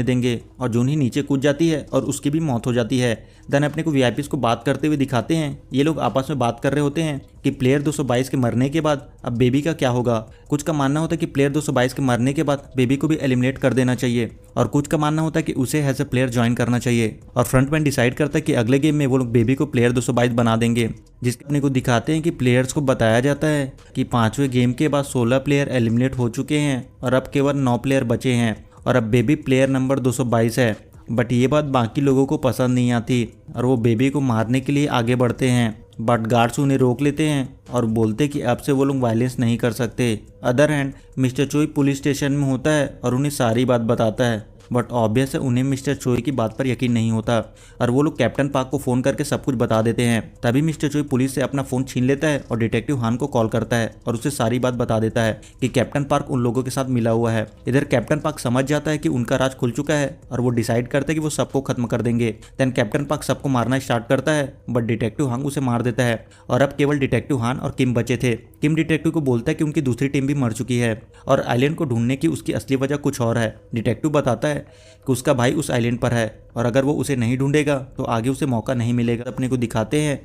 देंगे और जून ही नीचे कूद जाती है और उसकी भी मौत हो जाती है। देन अपने को वीआईपीज को बात करते हुए दिखाते हैं। ये लोग आपस में बात कर रहे होते हैं कि प्लेयर 222 के मरने के बाद अब बेबी का क्या होगा। कुछ का मानना होता है कि प्लेयर 222 के मरने के बाद बेबी को भी एलिमिनेट कर देना चाहिए और कुछ का मानना होता है कि उसे एज ए प्लेयर ज्वाइन करना चाहिए। और फ्रंटमैन डिसाइड करता है कि अगले गेम में वो लोग बेबी को प्लेयर 222 बना देंगे, जिसके अपने को दिखाते हैं कि प्लेयर्स को बताया जाता है कि 5वें गेम के बाद 16 प्लेयर एलिमिनेट हो चुके हैं और अब केवल 9 प्लेयर बचे हैं और अब बेबी प्लेयर नंबर 222 है। बट ये बात बाकी लोगों को पसंद नहीं आती और वो बेबी को मारने के लिए आगे बढ़ते हैं, बट गार्ड्स उन्हें रोक लेते हैं और बोलते कि अब से वो लोग वायलेंस नहीं कर सकते। Other hand mister Choi police station में होता है और उन्हें सारी बात बताता है, बट ऑब्वियस है उन्हें मिस्टर चोई की बात पर यकीन नहीं होता और वो लोग कैप्टन पार्क को फ़ोन करके सब कुछ बता देते हैं। तभी मिस्टर चोई पुलिस से अपना फ़ोन छीन लेता है और डिटेक्टिव हान को कॉल करता है और उसे सारी बात बता देता है कि कैप्टन पार्क उन लोगों के साथ मिला हुआ है। इधर कैप्टन पार्क समझ जाता है कि उनका राज खुल चुका है और वो डिसाइड करता है कि वो सबको खत्म कर देंगे। देन कैप्टन पार्क सबको मारना स्टार्ट करता है, बट डिटेक्टिव हान उसे मार देता है और अब केवल डिटेक्टिव हान और किम बचे थे। किम डिटेक्टिव को बोलता है कि उनकी दूसरी टीम भी मर चुकी है और आइलैंड को ढूंढने की उसकी असली वजह कुछ और है। डिटेक्टिव बताता है कि उसका भाई उस आइलैंड पर है और अगर वो उसे नहीं ढूंढेगा तो आगे उसे मौका नहीं मिलेगा। अपने को दिखाते हैं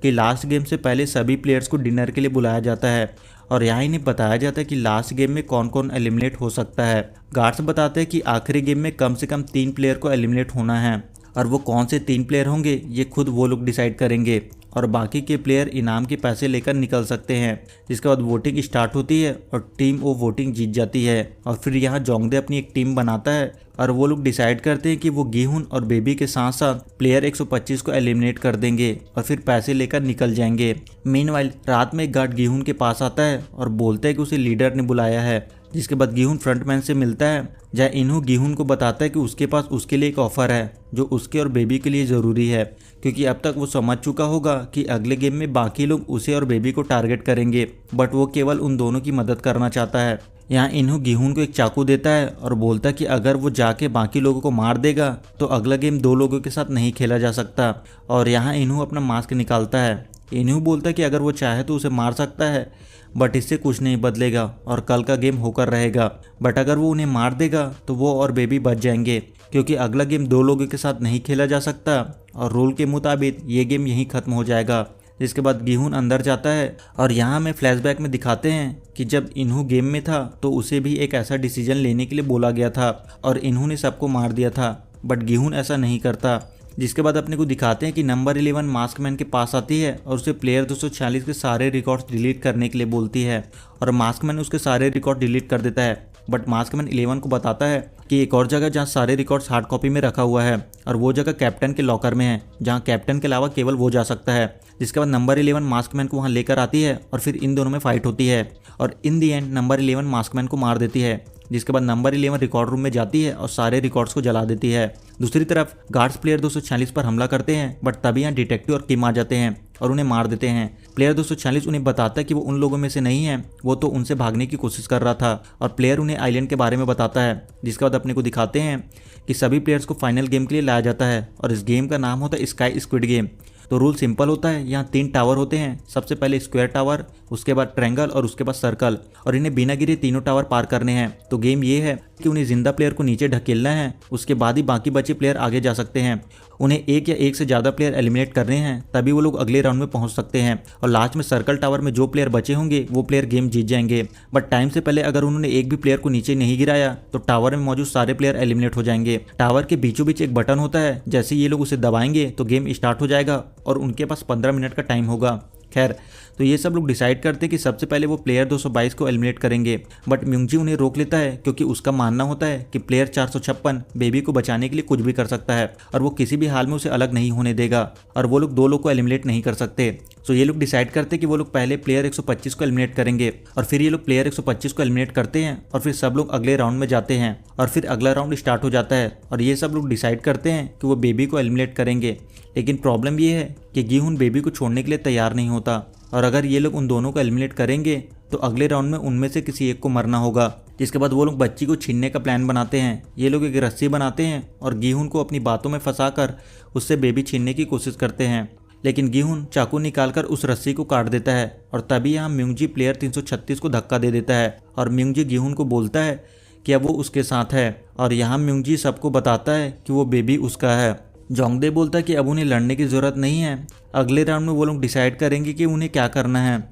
कि लास्ट गेम से पहले सभी प्लेयर्स को डिनर के लिए बुलाया जाता है और यहाँ इन्हें बताया जाता है कि लास्ट गेम में कौन कौन एलिमिनेट हो सकता है। गार्ड्स बताते हैं कि आखिरी गेम में कम से कम 3 प्लेयर को एलिमिनेट होना है और वो कौन से 3 प्लेयर होंगे ये खुद वो लोग डिसाइड करेंगे और बाकी के प्लेयर इनाम के पैसे लेकर निकल सकते हैं। जिसके बाद वोटिंग स्टार्ट होती है और टीम वो वोटिंग जीत जाती है और फिर यहाँ जोंगदे अपनी एक टीम बनाता है और वो लोग डिसाइड करते हैं कि वो गीहुन और बेबी के साथ साथ प्लेयर 125 को एलिमिनेट कर देंगे और फिर पैसे लेकर निकल जाएंगे। मीनवाइल रात में एक गार्ड गीहुन के पास आता है और बोलता है कि उसे लीडर ने बुलाया है। जिसके बाद गीहुन फ्रंटमैन से मिलता है, जहाँ इन्हू गीहुन को बताता है कि उसके पास उसके लिए एक ऑफर है जो उसके और बेबी के लिए ज़रूरी है, क्योंकि अब तक वो समझ चुका होगा कि अगले गेम में बाकी लोग उसे और बेबी को टारगेट करेंगे, बट वो केवल उन दोनों की मदद करना चाहता है। यहाँ इन्हू गीहुन को एक चाकू देता है और बोलता है कि अगर वो जाके बाकी लोगों को मार देगा तो अगला गेम 2 लोगों के साथ नहीं खेला जा सकता। और यहाँ इन्हू अपना मास्क निकालता है। इन्हू बोलता है कि अगर वो चाहे तो उसे मार सकता है, बट इससे कुछ नहीं बदलेगा और कल का गेम होकर रहेगा। बट अगर वो उन्हें मार देगा तो वो और बेबी बच जाएंगे, क्योंकि अगला गेम 2 लोगों के साथ नहीं खेला जा सकता और रूल के मुताबिक ये गेम यहीं ख़त्म हो जाएगा। जिसके बाद गीहुन अंदर जाता है और यहाँ हमें फ्लैशबैक में दिखाते हैं कि जब इन्हू गेम में था तो उसे भी एक ऐसा डिसीजन लेने के लिए बोला गया था और इन्हू ने सबको मार दिया था, बट गीहुन ऐसा नहीं करता। जिसके बाद अपने को दिखाते हैं कि नंबर 11 मास्कमैन के पास आती है और उसे प्लेयर 246 के सारे रिकॉर्ड्स डिलीट करने के लिए बोलती है और मास्कमैन उसके सारे रिकॉर्ड डिलीट कर देता है। बट मास्कमैन 11 को बताता है कि एक और जगह जहाँ सारे रिकॉर्ड्स हार्ड कॉपी में रखा हुआ है और वो जगह कैप्टन के लॉकर में है, जहाँ कैप्टन के अलावा केवल वो जा सकता है। जिसके बाद नंबर 11 मास्कमैन को वहाँ लेकर आती है और फिर इन दोनों में फाइट होती है और इन दी एंड नंबर 11 मास्कमैन को मार देती है। जिसके बाद नंबर 11 रिकॉर्ड रूम में जाती है और सारे रिकॉर्ड्स को जला देती है। दूसरी तरफ गार्ड्स प्लेयर 246 पर हमला करते हैं, बट तभी यहाँ डिटेक्टिव और किम आ जाते हैं और उन्हें मार देते हैं। प्लेयर 246 उन्हें बताता है कि वो उन लोगों में से नहीं है, वो तो उनसे भागने की कोशिश कर रहा था और प्लेयर उन्हें आइलैंड के बारे में बताता है। जिसके बाद अपने को दिखाते हैं कि सभी प्लेयर्स को फाइनल गेम के लिए लाया जाता है और इस गेम का नाम होता है स्काई स्क्विड गेम। तो रूल सिंपल होता है, यहाँ 3 टावर होते हैं। सबसे पहले स्क्वायर टावर, उसके बाद ट्रायंगल और उसके बाद सर्कल, और इन्हें बिना गिरे तीनों टावर पार करने हैं। तो गेम ये है कि उन्हें जिंदा प्लेयर को नीचे ढकेलना है, उसके बाद ही बाकी बचे प्लेयर आगे जा सकते हैं। उन्हें एक या एक से ज़्यादा प्लेयर एलिमिनेट करने हैं, तभी वो लोग अगले राउंड में पहुंच सकते हैं। और लास्ट में सर्कल टावर में जो प्लेयर बचे होंगे वो प्लेयर गेम जीत जाएंगे। बट टाइम से पहले अगर उन्होंने एक भी प्लेयर को नीचे नहीं गिराया तो टावर में मौजूद सारे प्लेयर एलिमिनेट हो जाएंगे। टावर के बीचों बीच एक बटन होता है, जैसे ये लोग उसे दबाएंगे तो गेम स्टार्ट हो जाएगा और उनके पास 15 मिनट का टाइम होगा। खैर, तो ये सब लोग डिसाइड करते हैं कि सबसे पहले वो प्लेयर 222 को एलिमिनेट करेंगे, बट म्यूंगजी उन्हें रोक लेता है क्योंकि उसका मानना होता है कि प्लेयर 456 बेबी को बचाने के लिए कुछ भी कर सकता है और वो किसी भी हाल में उसे अलग नहीं होने देगा और वो लोग 2 लोग को एलिमिनेट नहीं कर सकते। सो ये लोग डिसाइड करते हैं कि वो लोग पहले प्लेयर 125 को एलिमिनेट करेंगे और फिर ये लोग प्लेयर 125 को एलिमिनेट करते हैं और फिर सब लोग अगले राउंड में जाते हैं और फिर अगला राउंड स्टार्ट हो जाता है और ये सब लोग डिसाइड करते हैं कि वो बेबी को एलिमिनेट करेंगे। लेकिन प्रॉब्लम ये है कि गीहुन बेबी को छोड़ने के लिए तैयार नहीं होता और अगर ये लोग उन दोनों को एलिमिनेट करेंगे तो अगले राउंड में उनमें से किसी एक को मरना होगा। जिसके बाद वो लोग बच्ची को छीनने का प्लान बनाते हैं। ये लोग एक रस्सी बनाते हैं और गीहुन को अपनी बातों में फंसाकर उससे बेबी छीनने की कोशिश करते हैं, लेकिन गीहुन चाकू निकालकर उस रस्सी को काट देता है और तभी यहाँ म्यूंगजी प्लेयर 336 को धक्का दे देता है और म्यूंगजी गीहुन को बोलता है कि अब वो उसके साथ है और यहाँ म्यूंगजी सबको बताता है कि वो बेबी उसका है। जोंगडे बोलता है कि अब उन्हें लड़ने की ज़रूरत नहीं है, अगले राउंड में वो लोग डिसाइड करेंगे कि उन्हें क्या करना है।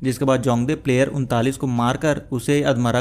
जिसके बाद जोंगडे प्लेयर 39 को मारकर उसे अधमरा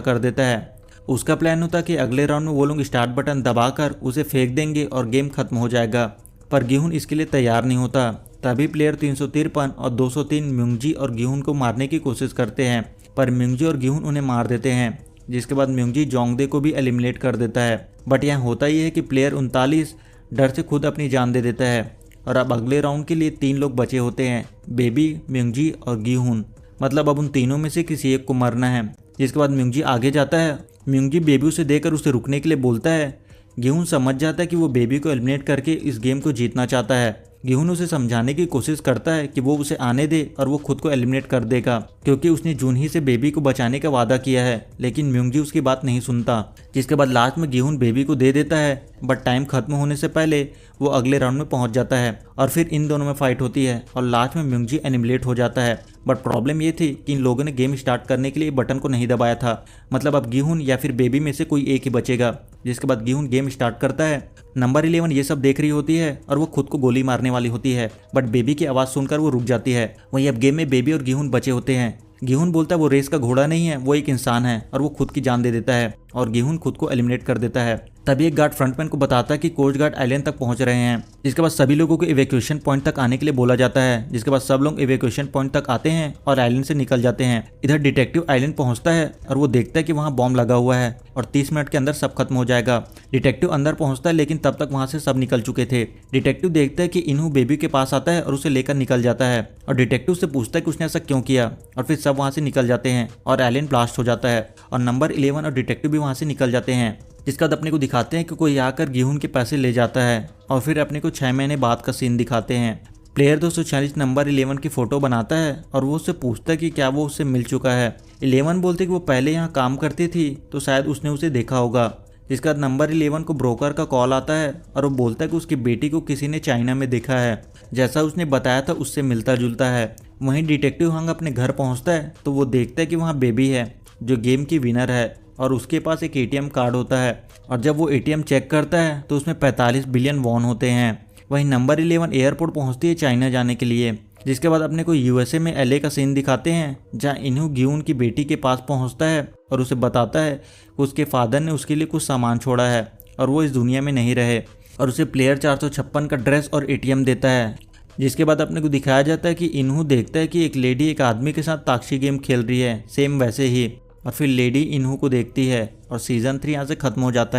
कर देता है। उसका प्लान होता कि अगले राउंड में वो लोग स्टार्ट बटन दबाकर उसे फेंक देंगे और गेम खत्म हो जाएगा, पर गिहुन इसके लिए तैयार नहीं होता। तभी प्लेयर 353 और 203 म्यूंगजी और गिहुन को मारने की कोशिश करते हैं, पर म्यूंगजी और गिहुन उन्हें मार देते हैं। जिसके बाद म्यूंगजी जोंगडे को भी एलिमिनेट कर देता है। बट यहाँ होता ही है कि प्लेयर 39 डर से खुद अपनी जान दे देता है और अब अगले राउंड के लिए 3 लोग बचे होते हैं, बेबी, म्यूंगजी और गिहुन। मतलब अब उन तीनों में से किसी एक को मरना है। जिसके बाद म्यूंगजी आगे जाता है। म्यूंगजी बेबी उसे देखकर उसे रुकने के लिए बोलता है। गिहुन समझ जाता है कि वो बेबी को एलिमिनेट करके इस गेम को जीतना चाहता है। गिहुन उसे समझाने की कोशिश करता है कि वो उसे आने दे और वो खुद को एलिमिनेट कर देगा, क्योंकि उसने जून ही से बेबी को बचाने का वादा किया है। लेकिन म्यूंगजी उसकी बात नहीं सुनता। जिसके बाद लास्ट में गिहुन बेबी को दे देता है, बट टाइम खत्म होने से पहले वो अगले राउंड में पहुंच जाता है और फिर इन दोनों में फाइट होती है और लास्ट में म्यूंगजी एलिमिनेट हो जाता है। बट प्रॉब्लम ये थी कि इन लोगों ने गेम स्टार्ट करने के लिए बटन को नहीं दबाया था। मतलब अब गिहुन या फिर बेबी में से कोई एक ही बचेगा। जिसके बाद गिहुन गेम स्टार्ट करता है। नंबर 11 ये सब देख रही होती है और वो खुद को गोली मारने वाली होती है, बट बेबी की आवाज़ सुनकर वो रुक जाती है। वहीं अब गेम में बेबी और गिहुन बचे होते हैं। गिहुन बोलता है वो रेस का घोड़ा नहीं है, वो एक इंसान है, और वो खुद की जान दे देता है और गिहुन खुद को एलिमिनेट कर देता है। तभी एक गार्ड फ्रंटमैन को बताता है कि कोस्ट गार्ड आइलैंड तक पहुंच रहे हैं। जिसके बाद सभी लोगों को इवैक्यूएशन पॉइंट तक आने के लिए बोला जाता है। जिसके बाद सब लोग इवैक्यूएशन पॉइंट तक आते हैं और आइलैंड से निकल जाते हैं। इधर डिटेक्टिव आइलैंड पहुंचता है और वो देखता है कि वहाँ बॉम्ब लगा हुआ है और 30 मिनट के अंदर सब खत्म हो जाएगा। डिटेक्टिव अंदर पहुंचता है, लेकिन तब तक वहाँ से सब निकल चुके थे। डिटेक्टिव देखता है कि इन्हू बेबी के पास आता है और उसे लेकर निकल जाता है और डिटेक्टिव से पूछता है कि उसने ऐसा क्यों किया, और फिर सब वहाँ से निकल जाते हैं और आइलैंड ब्लास्ट हो जाता है और नंबर 11 और डिटेक्टिव भी वहाँ से निकल जाते हैं। जिसके बाद अपने को दिखाते हैं कि कोई आकर गिहुन के पैसे ले जाता है और फिर अपने को 6 महीने बाद का सीन दिखाते हैं। प्लेयर 246 नंबर 11 की फ़ोटो बनाता है और वो उससे पूछता है कि क्या वो उससे मिल चुका है। 11 बोलते कि वो पहले यहाँ काम करती थी तो शायद उसने उसे देखा होगा। जिसके बाद नंबर 11 को ब्रोकर का कॉल आता है और वो बोलता है कि उसकी बेटी को किसी ने चाइना में देखा है, जैसा उसने बताया था उससे मिलता जुलता है। वहीं डिटेक्टिव हंग अपने घर पहुँचता है तो वो देखता है कि वहाँ बेबी है जो गेम की विनर है और उसके पास एक एटीएम कार्ड होता है, और जब वो एटीएम चेक करता है तो उसमें 45 बिलियन वॉन होते हैं। वहीं नंबर 11 एयरपोर्ट पहुंचती है चाइना जाने के लिए। जिसके बाद अपने को यूएसए में एलए का सीन दिखाते हैं, जहां इन्हू गिहुन की बेटी के पास पहुंचता है और उसे बताता है कि उसके फादर ने उसके लिए कुछ सामान छोड़ा है और वो इस दुनिया में नहीं रहे, और उसे प्लेयर 456 का ड्रेस और एटीएम देता है। जिसके बाद अपने को दिखाया जाता है कि इन्हू देखता है कि एक लेडी एक आदमी के साथ ताक्षी गेम खेल रही है, सेम वैसे ही, और फिर लेडी इन्हू को देखती है और सीज़न 3 यहाँ से ख़त्म हो जाता है।